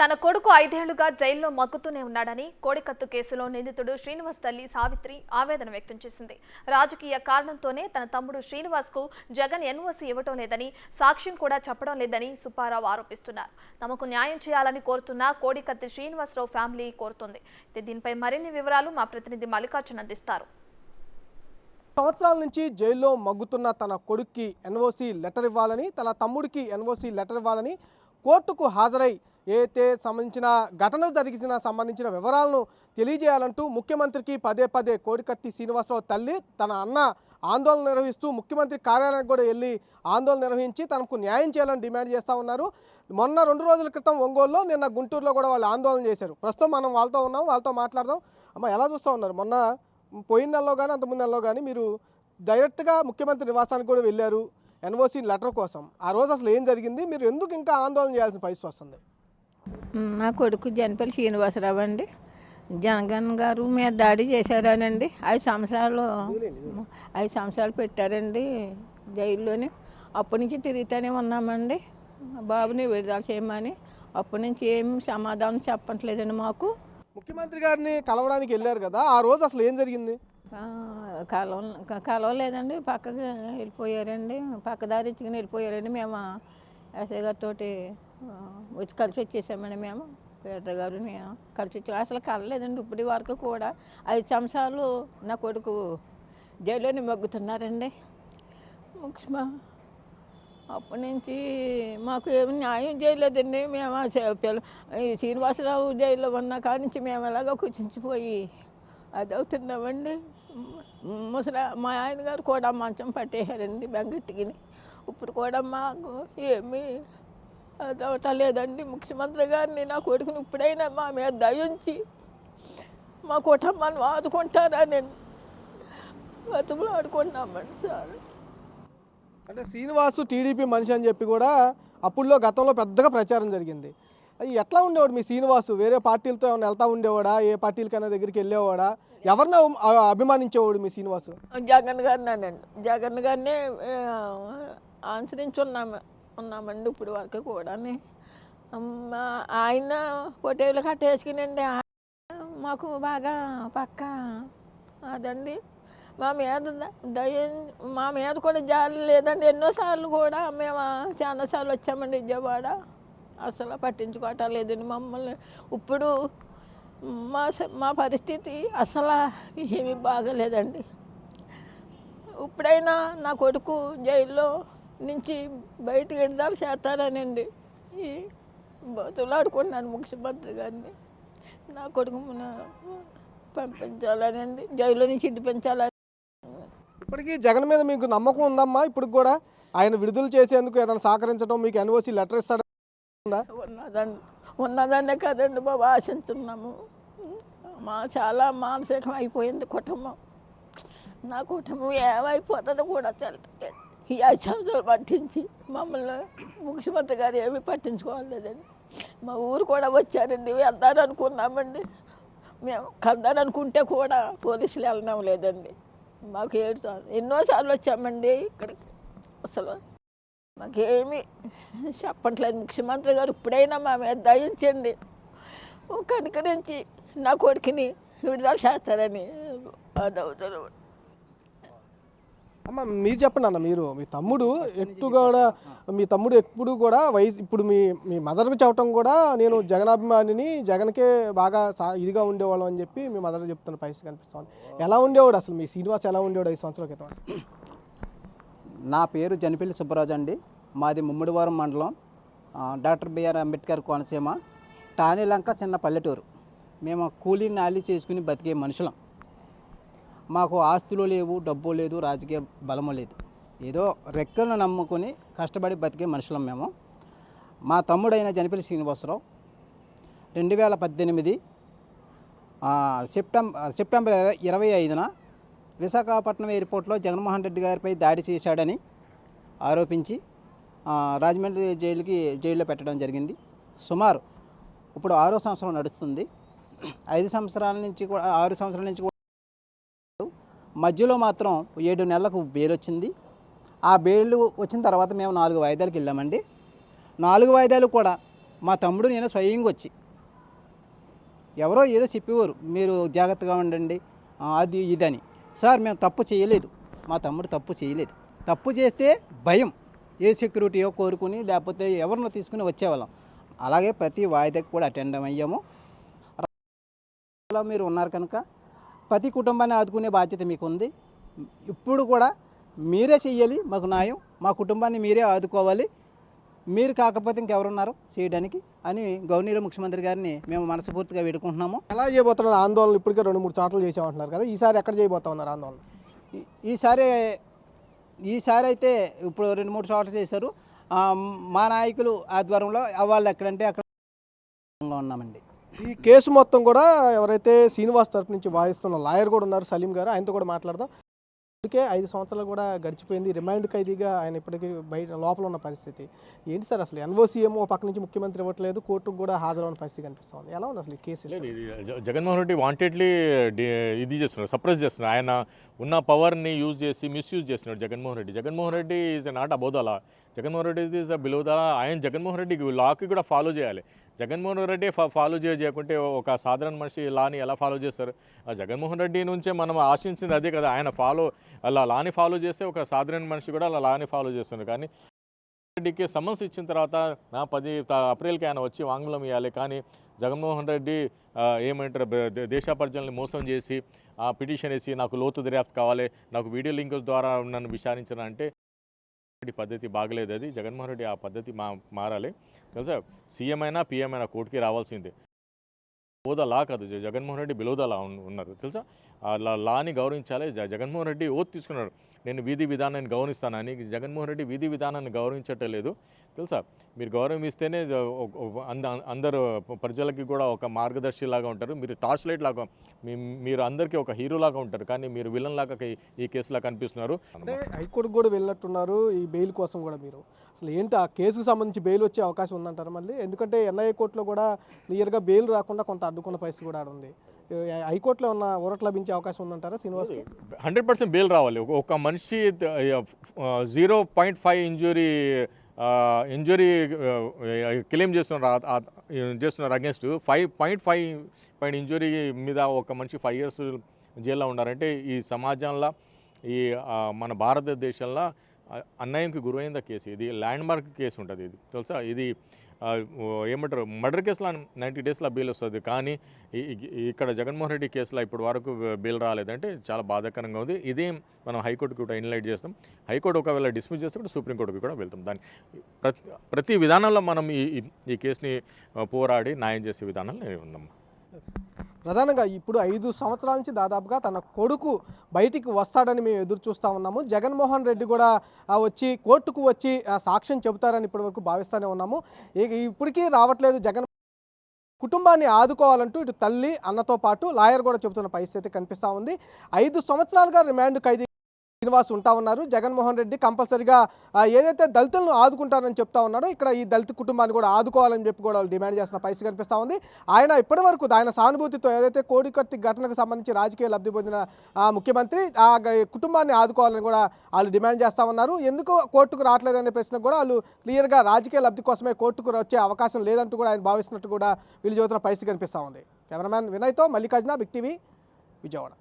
తన కొడుకు 5 ఏళ్లుగా జైల్లో మగ్గుతూనే ఉన్నాడని కోడికత్తు కేసులో నిందితుడు శ్రీనివాస్ తల్లి సావిత్రి ఆవేదన వ్యక్తం చేసింది. రాజకీయ కారణంతోనే తన తమ్ముడు శ్రీనివాస్ కు జగన్ ఎన్ఓసీ ఇవ్వటం లేదని, సాక్ష్యం కూడా చెప్పడం లేదని సుబ్బారావు ఆరోపిస్తున్నారు. తమకు న్యాయం చేయాలని కోరుతున్న కోడికత్తి శ్రీనివాసరావు ఫ్యామిలీ కోరుతోంది. దీనిపై మరిన్ని వివరాలు మా ప్రతినిధి మల్లికార్జున్ అందిస్తారు. సంవత్సరాల నుంచి జైల్లో మగ్గుతున్న తన కొడుక్కి ఎన్ఓసీ లెటర్ ఇవ్వాలని, తన తమ్ముడికి ఎన్ఓసీ లెటర్ ఇవ్వాలని కోర్టుకు హాజరై ఏదైతే సంబంధించిన వివరాలను తెలియజేయాలంటూ ముఖ్యమంత్రికి పదే పదే కోడికత్తి శ్రీనివాసరావు తల్లి తన అన్న ఆందోళన నిర్వహిస్తూ ముఖ్యమంత్రి కార్యాలయానికి కూడా వెళ్ళి ఆందోళన నిర్వహించి తనకు న్యాయం చేయాలని డిమాండ్ చేస్తూ ఉన్నారు. మొన్న 2 రోజుల క్రితం ఒంగోలులో, నిన్న గుంటూరులో కూడా వాళ్ళు ఆందోళన చేశారు. ప్రస్తుతం మనం వాళ్ళతో ఉన్నాం, వాళ్ళతో మాట్లాడదాం. అమ్మ, ఎలా చూస్తూ ఉన్నారు? మొన్న పోయిన నెలలో కానీ అంతకుముందు నెలలో కానీ మీరు డైరెక్ట్గా ముఖ్యమంత్రి నివాసానికి కూడా వెళ్ళారు ఎన్ఓసీ లెటర్ కోసం. ఆ రోజు అసలు ఏం జరిగింది? మీరు ఎందుకు ఇంకా ఆందోళన చేయాల్సిన పరిస్థితి వస్తుంది? నా కొడుకు జనపల్లి శ్రీనివాసరావు అండి. జగన్ గారు మీద దాడి చేశారనండి. 5 సంవత్సరాలు పెట్టారండి జైల్లోనే. అప్పటి నుంచి తిరుగుతూనే ఉన్నామండి బాబుని విడుదల చేయమని. అప్పటి నుంచి ఏం సమాధానం చెప్పట్లేదండి మాకు. ముఖ్యమంత్రి గారిని కలవడానికి వెళ్ళారు కదా, ఆ రోజు అసలు ఏం జరిగింది? కలవలేదండి, పక్కకి వెళ్ళిపోయారండి. పక్కదారి ఇచ్చుకుని వెళ్ళిపోయారండి. మేము ఎస్ఐ గారితో వచ్చి కలిసి వచ్చేసామండి. మేము పేద గారు మేము కలిసి వచ్చి అసలు కలలేదండి ఇప్పటి వరకు కూడా. 5 సంవత్సరాలు నా కొడుకు జైల్లోనే మగ్గుతున్నారండి. అప్పటి నుంచి మాకు ఏమి న్యాయం చేయలేదండి. మేము ఈ శ్రీనివాసరావు జైల్లో ఉన్న కాడి నుంచి మేము ఎలాగో కుచించిపోయి అది అవుతున్నామండి. మా ఆయన గారు కూడా మంచం పట్టేశారండి బెంగట్టుకుని. ఇప్పుడు కూడా మాకు ఏమీ అదవటం లేదండి. ముఖ్యమంత్రి గారిని నా కొడుకుని ఇప్పుడైనా మా మీద దయించి మా కుటుంబాన్ని ఆదుకుంటారని బతుకులు ఆడుకుంటున్నామండి సార్. అంటే శ్రీనివాసు టీడీపీ మనిషి అని చెప్పి కూడా అప్పుడులో గతంలో పెద్దగా ప్రచారం జరిగింది. అది ఎట్లా ఉండేవాడు మీ శ్రీనివాసు? వేరే పార్టీలతో ఏమైనా వెళ్తా ఉండేవాడా? ఏ పార్టీలకైనా దగ్గరికి వెళ్ళేవాడా? ఎవరిని అభిమానించేవాడు మీ శ్రీనివాసు? జగన్ గారినండి. జగన్ గారిని అనుసరించి ఉన్నామండి ఇప్పుడు వరకు కూడా. ఆయన పొట్టేలు కట్టేసుకునండి. మాకు బాగా పక్క అదండి. మా మీద కూడా జాలి లేదండి. ఎన్నోసార్లు కూడా మేము చాలాసార్లు వచ్చామండి విజయవాడ. అసలు పట్టించుకోవటం లేదండి మమ్మల్ని. ఇప్పుడు మా పరిస్థితి అసలు ఏమీ బాగలేదండి. ఇప్పుడైనా నా కొడుకు జైల్లో నుంచి బయటకు విడుదల చేస్తారనండి ఈ బతులాడుకున్నాను ముఖ్యమంత్రి గారిని. నా కొడుకు పంపించాలనండి, జైల్లో నుంచి ఇడిపించాలని. ఇప్పటికీ జగన్ మీద మీకు నమ్మకం ఉందమ్మా? ఇప్పుడు కూడా ఆయన విడుదల చేసేందుకు ఏదైనా సహకరించడం, మీకు ఎన్ఓసీ లెటర్ ఇస్తాడా? ఉన్నదనే కదండి బాబు ఆశించున్నాము. చాలా మానసికం అయిపోయింది కుటుంబం. నా కుటుంబం ఏమైపోతుందో కూడా తెలుస్తుంది. ఈ 5 సంవత్సరాలు పట్టించి మమ్మల్ని ముఖ్యమంత్రి గారు ఏమీ పట్టించుకోవాలేదండి. మా ఊరు కూడా వచ్చారండి, వెళ్తారనుకున్నామండి. మేము కలదారనుకుంటే కూడా పోలీసులు వెళ్ళడం లేదండి. మాకు ఎన్నోసార్లు వచ్చామండి ఇక్కడికి. అసలు మాకేమీ చెప్పట్లేదు ముఖ్యమంత్రి గారు. ఇప్పుడైనా మా మీద దయించండి, కనుకరించి నా కొడుకుని విడుదల చేస్తారని అదవుతారు. అమ్మ, మీరు చెప్పండి అన్న. మీ తమ్ముడు ఎప్పుడు కూడా ఇప్పుడు మీ మదర్కి చెప్పడం కూడా నేను జగనాభిమానిని, జగన్కే బాగా ఇదిగా ఉండేవాళ్ళం అని చెప్పి మీ మదర్ చెప్తున్న పరిస్థితి కనిపిస్తుంది. ఎలా ఉండేవాడు అసలు మీ శ్రీనివాస్? ఎలా ఉండేవాడు 5 సంవత్సరాల క్రితం? నా పేరు జనపల్లి సుబ్బరాజు అండి. మాది ముమ్మిడివారం మండలం, డాక్టర్ బిఆర్ అంబేద్కర్ కోనసీమ, టానీలంక చిన్న పల్లెటూరు. మేము కూలీ నాలి చేసుకుని బతికే మనుషులం. మాకు ఆస్తులు లేవు, డబ్బు లేదు, రాజకీయ బలము లేదు. ఏదో రెక్కలను నమ్ముకొని కష్టపడి బతికే మనుషులం మేము. మా తమ్ముడైన జనపల్లి శ్రీనివాసరావు 2018 సెప్టెంబర్ 25న విశాఖపట్నం ఎయిర్పోర్ట్లో జగన్మోహన్ రెడ్డి గారిపై దాడి చేశాడని ఆరోపించి రాజమండ్రి జైల్లో పెట్టడం జరిగింది. సుమారు ఇప్పుడు 6వ సంవత్సరం నడుస్తుంది. 6 సంవత్సరాల నుంచి మధ్యలో మాత్రం 7 నెలలకు బెయిల్ వచ్చింది. ఆ బెయిల్ వచ్చిన తర్వాత మేము 4 వాయిదాలకు వెళ్ళామండి. 4 వాయిదాలు కూడా మా తమ్ముడు నేను స్వయంగా వచ్చి ఎవరో ఏదో చెప్పేవారు, మీరు జాగ్రత్తగా ఉండండి అది ఇదని. సార్ మేము తప్పు చేయలేదు, మా తమ్ముడు తప్పు చేయలేదు. తప్పు చేస్తే భయం, ఏ సెక్యూరిటీయో కోరుకుని లేకపోతే ఎవరినో తీసుకుని వచ్చేవాళ్ళం. అలాగే ప్రతి వాయిదాకి కూడా అటెండ్ అయ్యాము. అలా మీరు ఉన్నారు కనుక ప్రతి కుటుంబాన్ని ఆదుకునే బాధ్యత మీకు ఉంది. ఇప్పుడు కూడా మీరే చెయ్యాలి మాకు న్యాయం, మా కుటుంబాన్ని మీరే ఆదుకోవాలి. మీరు కాకపోతే ఇంకెవరున్నారు చేయడానికి అని గౌరవనీయ ముఖ్యమంత్రి గారిని మేము మనస్ఫూర్తిగా వేడుకుంటున్నాము. ఎలా చేయబోతున్నారు ఆందోళన? ఇప్పటికే 2-3 చోట్ల చేసామంటున్నారు కదా, ఈసారి ఎక్కడ చేయబోతా ఉన్నారు ఆందోళన? ఈసారి అయితే ఇప్పుడు 2-3 చోట్ల చేశారు. మా నాయకులు ఆధ్వర్యంలో వాళ్ళు ఎక్కడంటే అక్కడ ఉన్నామండి. ఈ కేసు మొత్తం కూడా ఎవరైతే శ్రీనివాస్ తరఫు నుంచి వాదిస్తున్న లాయర్ కూడా ఉన్నారు, సలీం గారు, ఆయనతో కూడా మాట్లాడదాం. ఇప్పటికే 5 సంవత్సరాలు కూడా గడిచిపోయింది. రిమాండ్ ఖైదీగా ఆయన ఇప్పటికీ బయట లోపల ఉన్న పరిస్థితి ఏంటి సార్? అసలు ఎన్ఓసీ ఏమో పక్క నుంచి ముఖ్యమంత్రి ఇవ్వట్లేదు, కోర్టుకు కూడా హాజరవని పరిస్థితి కనిపిస్తుంది. ఎలా ఉంది అసలు ఈ కేసు? జగన్మోహన్ రెడ్డి వాంటెడ్లీ ఇది చేస్తున్నారు, సప్రెస్ చేస్తున్నారు. ఆయన ఉన్న పవర్ని యూజ్ చేసి మిస్యూజ్ చేస్తున్నాడు Jaganmohan Reddy is not above the law. Jaganmohan Reddy is below the law. ఆయన జగన్మోహన్ రెడ్డి లాకి కూడా ఫాలో చేయాలి. జగన్మోహన్ రెడ్డి ఫాలో చేయకుంటే ఒక సాధారణ మనిషి లాని ఎలా ఫాలో చేస్తారు? జగన్మోహన్ రెడ్డి నుంచే మనం ఆశించింది అదే కదా. ఆయన లాని ఫాలో చేస్తే ఒక సాధారణ మనిషి కూడా అలా లాని ఫాలో చేస్తున్నారు. కానీ రెడ్డికి సమన్స్ ఇచ్చిన తర్వాత 10 ఏప్రిల్కి ఆయన వచ్చి వాంగ్మూలం ఇవ్వాలి. కానీ జగన్మోహన్ రెడ్డి ఏమంటారు, దేశ ప్రజల్ని మోసం చేసి పిటిషన్ వేసి నాకు లోతు దర్యాప్తు కావాలి, నాకు వీడియో లింక్స్ ద్వారా నన్ను విచారించాలంటే పద్ధతి బాగలేదు. అది జగన్మోహన్ రెడ్డి ఆ పద్ధతి మారాలి. తెలుసా, సీఎం అయినా పీఎం అయినా కోర్టుకి రావాల్సిందే. బిలో ద లా కాదు, Jaganmohan Reddy below the law ఉన్నారు. తెలుసా, లాని గౌరవించాలి. జగన్మోహన్ రెడ్డి ఓత్ తీసుకున్నాడు, నేను విధి విధానాన్ని గౌరవిస్తానని. జగన్మోహన్ రెడ్డి విధి విధానాన్ని గౌరవించట్లేదు. తెలుసా, మీరు గౌరవం ఇస్తేనే అందరు ప్రజలకి కూడా ఒక మార్గదర్శి లాగా ఉంటారు. మీరు టార్చ్ లైట్ లాగా, మీరు అందరికీ ఒక హీరో లాగా ఉంటారు. కానీ మీరు విలన్ లాగా ఈ కేసులా కనిపిస్తున్నారు. అంటే హైకోర్టుకు కూడా వెళ్ళినట్టున్నారు ఈ బెయిల్ కోసం కూడా. మీరు అసలు ఏంటి ఆ కేసుకు సంబంధించి బెయిల్ వచ్చే అవకాశం ఉందంటారు మళ్ళీ? ఎందుకంటే ఎన్ఐఏ కోర్టులో కూడా క్లియర్గా బెయిల్ రాకుండా కొంత అడ్డుకున్న పరిస్థితి కూడా ఉంది. హైకోర్టులో ఉన్న ఊరట లభించే అవకాశం ఉందంటారా శ్రీనివాస్కి? 100% బెయిల్ రావాలి. ఒక మనిషి 0.5 ఇంజురీ క్లెయిమ్ చేస్తున్నారు అగేన్స్ట్ 5.5 ఇంజురీ మీద ఒక మనిషి 5 years జైల్లో ఉన్నారంటే ఈ సమాజంలో, ఈ మన భారతదేశంలో అన్యాయంకి గురైన కేసు ఇది. ల్యాండ్ మార్క్ కేసు ఉంటుంది ఇది. తెలుసా, ఇది ఏమంటారు, మర్డర్ కేసులో 90 daysలో బెయిల్ వస్తుంది. కానీ ఇక్కడ జగన్మోహన్ రెడ్డి కేసులో ఇప్పటి వరకు బెయిల్ రాలేదంటే చాలా బాధాకరంగా ఉంది. ఇదే మనం హైకోర్టుకి కూడా ఇన్లైట్ చేస్తాం. హైకోర్టు ఒకవేళ డిస్మిస్ చేస్తే కూడా సుప్రీంకోర్టుకి కూడా వెళ్తాం. దాని ప్రతి విధానంలో మనం ఈ కేసుని పోరాడి న్యాయం చేసే విధానంలో ఉన్నాం. ప్రధానంగా ఇప్పుడు 5 సంవత్సరాల నుంచి దాదాపుగా తన కొడుకు బయటికి వస్తాడని మేము ఎదురు చూస్తూ ఉన్నాము. జగన్మోహన్ రెడ్డి కూడా వచ్చి కోర్టుకు వచ్చి సాక్ష్యం చెబుతారని ఇప్పటివరకు భావిస్తూనే ఉన్నాము. ఇప్పటికీ రావట్లేదు. జగన్ కుటుంబాన్ని ఆదుకోవాలంటూ ఇటు తల్లి, అన్నతో పాటు లాయర్ కూడా చెబుతున్న పరిస్థితి కనిపిస్తూ ఉంది. 5 సంవత్సరాలుగా రిమాండ్ ఖైదీ శ్రీనివాస్ ఉంటా ఉన్నారు. జగన్మోహన్ రెడ్డి కంపల్సరీగా ఏదైతే దళితులను ఆదుకుంటారని చెప్తా ఉన్నాడో ఇక్కడ ఈ దళిత కుటుంబాన్ని కూడా ఆదుకోవాలని చెప్పి కూడా డిమాండ్ చేస్తున్న పరిస్థితి కనిపిస్తూ ఉంది. ఆయన ఇప్పటి వరకు ఆయన సానుభూతితో ఏదైతే కోడికత్తి ఘటనకు సంబంధించి రాజకీయ లబ్ధి పొందిన ముఖ్యమంత్రి ఆ కుటుంబాన్ని ఆదుకోవాలని కూడా వాళ్ళు డిమాండ్ చేస్తూ ఉన్నారు. ఎందుకు కోర్టుకు రావట్లేదనే ప్రశ్నకు కూడా వాళ్ళు క్లియర్గా రాజకీయ లబ్ధి కోసమే కోర్టుకు వచ్చే అవకాశం లేదంటూ కూడా ఆయన భావిస్తున్నట్టు కూడా వీళ్ళు చెబుతున్న పరిస్థితి కనిపిస్తూ ఉంది. కెమెరామ్యాన్ వినయ్తో మల్లికార్జున, బిగ్ టీవీ, విజయవాడ.